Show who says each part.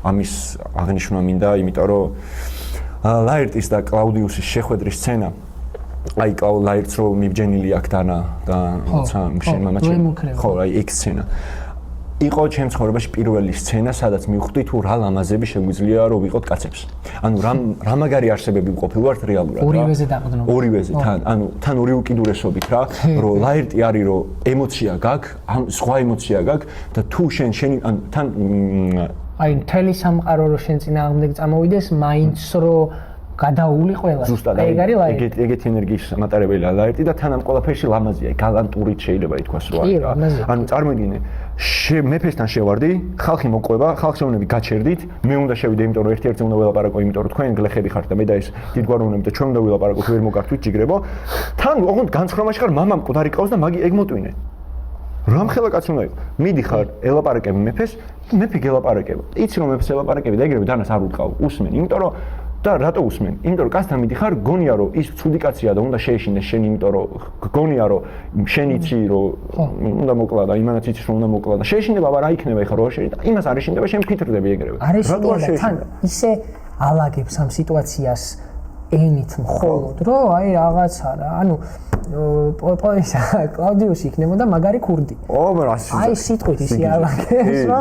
Speaker 1: ამის აღნიშვნა მინდა, იმიტომ რომ ლაერტის და კლაუდიუსის შეხვედრის სცენა აი ლაერტს რო მიბჯენილი აქ და როცა მშენმამაჩემ ხო აი ეგ სცენა იყო ჩემს ცხოვრებაში პირველი სცენა, სადაც მივხვდი თუ რა ლამაზები შეგვიძლია რომ ვიყოთ კაცებს. ანუ რა მაგარი არსებები ვყოფილვართ რეალურად რა.
Speaker 2: ორივეზე დაყრდნობით.
Speaker 1: ორივეზე თან ორი უკიდურესობით რა, რომ ლაერტი არის რომ ემოცია გაქვს, სხვა ემოცია გაქვს და თუ შენი თან
Speaker 2: აი მთელი სამყარო რო შენ წინააღმდეგ წამოვიდეს, მაინც რომ გადაული ყველა. ეგ არის ლაერტი.
Speaker 1: ეგეთი ენერგიის მატარებელია ლაერტი და თან ამ ყველაფერში ლამაზია, გალანტურით შეიძლება ითქვას რო არის რა. ანუ წარმოგიდგენე მეფესთან შევარდი, ხალხი მოყვება, ხალხშევნები გაჩერდით, მე უნდა შევიდე, იმიტომ რომ ერთ-ერთი უნდა ველაპარაკო, იმიტომ რომ თქვენ გლეხები ხართ და მე და ეს დიდგვაროვნები და ჩვენ უნდა ველაპარაკოთ, ვერ მოგართვით ჯიგრებო. თან ოღონდ განცხრომაში ხარ, მამამ მკვდარი ყავს და მაგი ეგ მოტვინე. რამხელა კაცი უნდა იყო. მიდიხარ, ელაპარაკები მეფეს, მეფე გელაპარაკება. იცი რომ მეფეს ელაპარაკები და ეგრევე დანას არ უტყავ, usმენ, იმიტომ რომ და რატო usმენ? იმიტომ რომ კაცთან მიდიხარ, გონია რომ ის ცუდი კაცია და უნდა შეეშინდეს შენ, იმიტომ რომ გონია რომ შენ იცი რომ უნდა მოკლა და იმანაც იცი რომ უნდა მოკლა და შეეშინდება, არა იქნება ეხლა რო შეეშინდა. იმას არ ეშინდება, შენ მფიქრდები ეგრევე.
Speaker 2: რატო არ შეეშინდა? ისე ალაგებს ამ სიტუაციას ენით მხოლოდ, რომ აი რაღაცა რა, ანუ კლაუდიუსი იქნებოდა მაგარი ქურდი.
Speaker 1: ო, მაგრამ
Speaker 2: აი სიტყვით ისე ალაგებს, რომ